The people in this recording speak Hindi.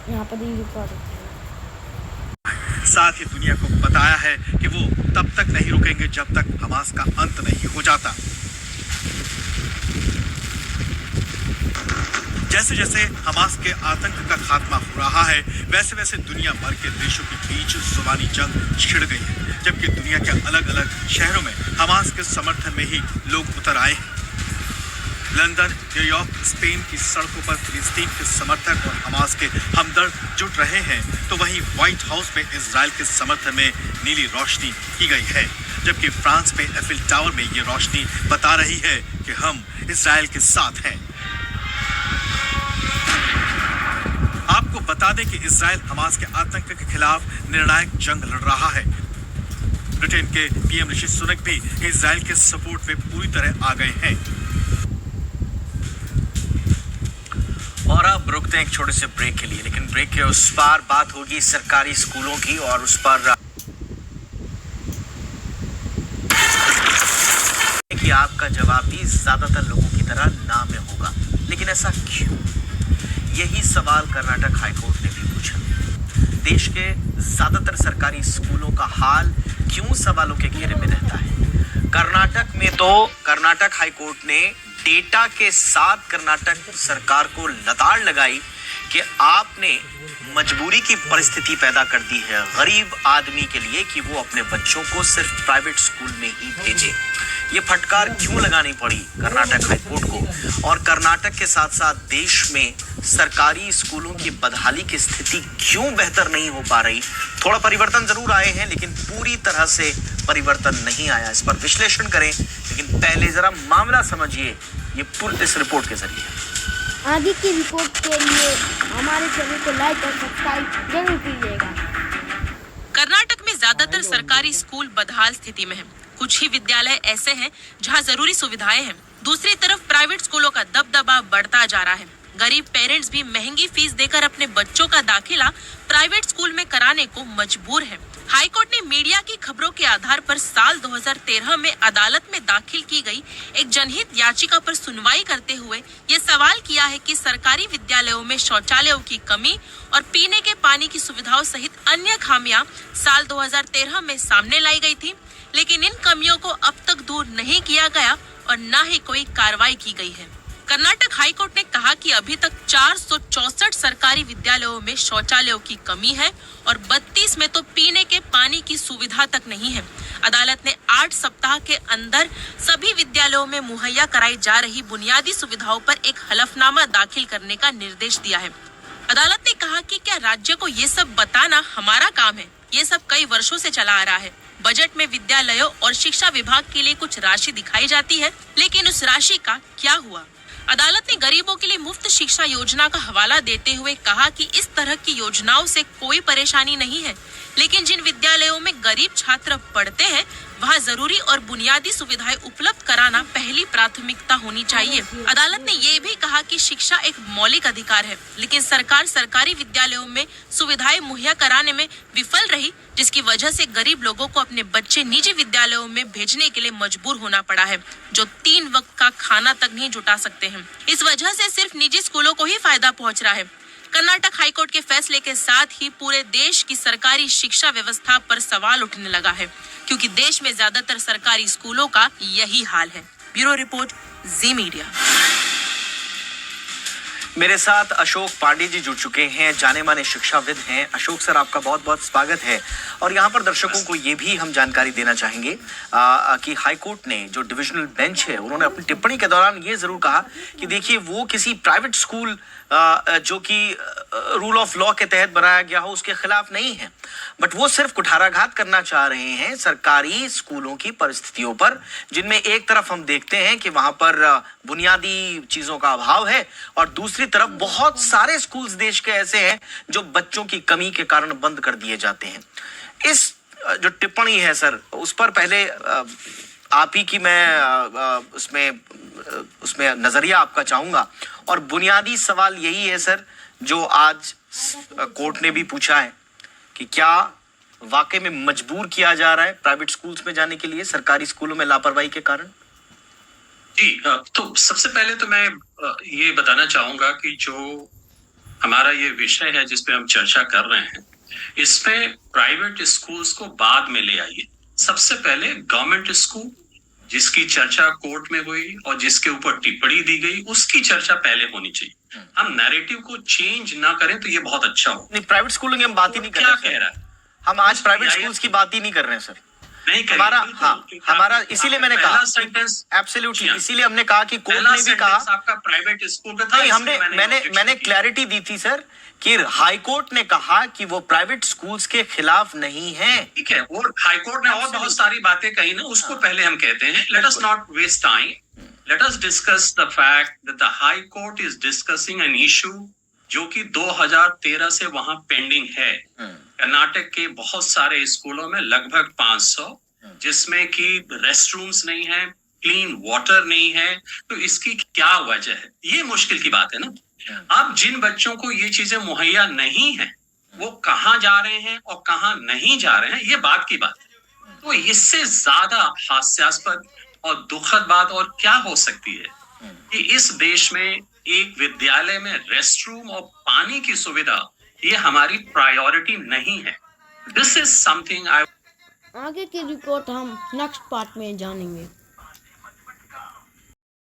यहाँ पर ही रुका साथ ही दुनिया को बताया है कि वो तब तक नहीं रुकेंगे जब तक हमास का अंत नहीं हो जाता। जैसे जैसे हमास के आतंक का खात्मा हो रहा है, वैसे वैसे दुनिया भर के देशों के बीच जुबानी जंग छिड़ गई है, जबकि दुनिया के अलग अलग शहरों में हमास के समर्थन में ही लोग उतर आए हैं। लंदन, न्यूयॉर्क, स्पेन की सड़कों पर फिलिस्तीन के समर्थक और हमास के हमदर्द जुट रहे हैं, तो वहीं व्हाइट हाउस में इजराइल के समर्थन में नीली रोशनी की गई है, जबकि फ्रांस में एफिल टावर में ये रोशनी बता रही है कि हम इजराइल के साथ हैं। आपको बता दें कि इजराइल हमास के आतंक के खिलाफ निर्णायक जंग लड़ रहा है। ब्रिटेन के पीएम ऋषि सुनक भी इजराइल के सपोर्ट में पूरी तरह आ गए हैं। और अब रुकते हैं एक छोटे से ब्रेक के लिए, लेकिन ब्रेक के उस पार बात होगी सरकारी स्कूलों की, और उस पर कि आपका जवाब भी ज्यादातर लोगों की तरह ना में होगा, लेकिन ऐसा क्यों? यही सवाल कर्नाटक हाईकोर्ट ने भी पूछा। देश के ज्यादातर सरकारी स्कूलों का हाल क्यों सवालों के घेरे में रहता है? कर्नाटक में तो कर्नाटक हाईकोर्ट ने डेटा के साथ कर्नाटक सरकार को लताड़ लगाई कि आपने मजबूरी की परिस्थिति पैदा कर दी है गरीब आदमी के लिए कि वो अपने बच्चों को सिर्फ प्राइवेट स्कूल में ही भेजे। ये फटकार क्यों लगानी पड़ी कर्नाटक हाईकोर्ट को? और कर्नाटक के साथ साथ देश में सरकारी स्कूलों की बदहाली की स्थिति क्यों बेहतर नहीं हो पा रही? थोड़ा परिवर्तन जरूर आए हैं, लेकिन पूरी तरह से परिवर्तन नहीं आया। इस पर विश्लेषण करें, लेकिन पहले जरा मामला समझिए ये पूरी इस रिपोर्ट के जरिए। आगे की रिपोर्ट के लिए हमारे चैनल को लाइक और सब्सक्राइब जरूर कीजिएगा। कर्नाटक में ज्यादातर सरकारी स्कूल बदहाल स्थिति में हैं। कुछ ही विद्यालय ऐसे हैं जहां जरूरी सुविधाएं हैं। दूसरी तरफ प्राइवेट स्कूलों का दबदबा बढ़ता जा रहा है। गरीब पेरेंट्स भी महंगी फीस देकर अपने बच्चों का दाखिला प्राइवेट स्कूल में कराने को मजबूर हैं। हाईकोर्ट ने मीडिया की खबरों के आधार पर साल 2013 में अदालत में दाखिल की गई एक जनहित याचिका पर सुनवाई करते हुए ये सवाल किया है कि सरकारी विद्यालयों में शौचालयों की कमी और पीने के पानी की सुविधाओं सहित अन्य खामियां साल 2013 में सामने लाई गई थी, लेकिन इन कमियों को अब तक दूर नहीं किया गया और न ही कोई कार्रवाई की गई है। कर्नाटक हाईकोर्ट ने कहा कि अभी तक 464 सरकारी विद्यालयों में शौचालयों की कमी है और 32 में तो पीने के पानी की सुविधा तक नहीं है। अदालत ने 8 सप्ताह के अंदर सभी विद्यालयों में मुहैया कराई जा रही बुनियादी सुविधाओं पर एक हलफनामा दाखिल करने का निर्देश दिया है। अदालत ने कहा कि क्या राज्य को ये सब बताना हमारा काम है? ये सब कई वर्षों से चला आ रहा है। बजट में विद्यालयों और शिक्षा विभाग के लिए कुछ राशि दिखाई जाती है, लेकिन उस राशि का क्या हुआ? अदालत ने गरीबों के लिए मुफ्त शिक्षा योजना का हवाला देते हुए कहा कि इस तरह की योजनाओं से कोई परेशानी नहीं है, लेकिन जिन विद्यालयों में गरीब छात्र पढ़ते हैं वहां जरूरी और बुनियादी सुविधाएं उपलब्ध कराना पहली प्राथमिकता होनी चाहिए। अदालत ने ये भी कहा कि शिक्षा एक मौलिक अधिकार है, लेकिन सरकार सरकारी विद्यालयों में सुविधाएं मुहैया कराने में विफल रही, जिसकी वजह से गरीब लोगों को अपने बच्चे निजी विद्यालयों में भेजने के लिए मजबूर होना पड़ा है, जो 3 वक्त का खाना तक नहीं जुटा सकते हैं। इस वजह से सिर्फ निजी स्कूलों को ही फायदा पहुंच रहा है। कर्नाटक हाईकोर्ट के फैसले के साथ ही पूरे देश की सरकारी शिक्षा व्यवस्था पर सवाल उठने लगा है, क्योंकि देश में ज्यादातर सरकारी स्कूलों का यही हाल है। ब्यूरो रिपोर्ट, जी मीडिया। मेरे साथ अशोक पांडे जी जुड़ चुके हैं, जाने माने शिक्षाविद हैं। अशोक सर, आपका बहुत बहुत स्वागत है। और यहाँ पर दर्शकों को ये भी हम जानकारी देना चाहेंगे कि हाईकोर्ट ने जो डिविजनल बेंच है, उन्होंने अपनी टिप्पणी के दौरान ये जरूर कहा कि देखिए वो किसी प्राइवेट स्कूल जो कि रूल ऑफ लॉ के तहत बनाया गया हो उसके खिलाफ नहीं है, बट वो सिर्फ कुठाराघात करना चाह रहे हैं सरकारी स्कूलों की परिस्थितियों पर, जिनमें एक तरफ हम देखते हैं कि वहां पर बुनियादी चीजों का अभाव है और दूसरी तरफ बहुत सारे स्कूल्स देश के ऐसे हैं जो बच्चों की कमी के कारण बंद कर दिए जाते हैं। इस जो टिप्पणी है सर, उस पर पहले आप ही की मैं उसमें नजरिया आपका चाहूंगा। और बुनियादी सवाल यही है सर, जो आज कोर्ट ने भी पूछा है कि क्या वाकई में मजबूर किया जा रहा है प्राइवेट स्कूल्स में जाने के लिए सरकारी स्कूलों में लापरवाही के कारण? जी, तो सबसे पहले तो मैं ये बताना चाहूंगा कि जो हमारा ये विषय है जिस पे हम चर्चा कर रहे हैं, इसमें प्राइवेट स्कूल्स को बाद में ले आइए। सबसे पहले गवर्नमेंट स्कूल जिसकी चर्चा कोर्ट में हुई और जिसके ऊपर टिप्पणी दी गई, उसकी चर्चा पहले होनी चाहिए। हम नैरेटिव को चेंज ना करें तो ये बहुत अच्छा हो। नहीं, प्राइवेट स्कूलों की हम बात ही नहीं कर क्या रहे कह रहा है? हम आज प्राइवेट स्कूल्स की बात ही नहीं कर रहे हैं सर। नहीं करिए, हमारा बिल्कुल, हाँ क्योंकि हमारा आपका इसीलिए मैंने पहला कहा सेंटेंस एब्सोल्युटली, इसीलिए हमने कहा कि कोर्ट पहला ने भी कहा। सेंटेंस आपका प्राइवेट स्कूल का था। नहीं, हमने इसलिए मैंने objection मैंने किया। क्लैरिटी दी थी सर कि हाई कोर्ट ने कहा कि वो प्राइवेट स्कूल्स के खिलाफ नहीं है। ठीक है, वो हाईकोर्ट ने और बहुत सारी बातें कही ना, उसको पहले हम कहते हैं let us not waste time, let us discuss the fact that the high court is discussing an issue जो कि 2013 से वहां पेंडिंग है। कर्नाटक के बहुत सारे स्कूलों में लगभग 500, जिसमें कि रेस्ट रूम्स नहीं है, क्लीन वाटर नहीं है, तो इसकी क्या वजह है? ये मुश्किल की बात है ना। अब जिन बच्चों को ये चीजें मुहैया नहीं है, वो कहाँ जा रहे हैं और कहाँ नहीं जा रहे हैं, ये बात की बात है। तो इससे ज्यादा हास्यास्पद और दुखद बात और क्या हो सकती है कि इस देश में एक विद्यालय में रेस्ट रूम और पानी की सुविधा ये हमारी प्रायोरिटी नहीं है। दिस इज समथिंग आई आगे की रिपोर्ट हम नेक्स्ट पार्ट में जानेंगे।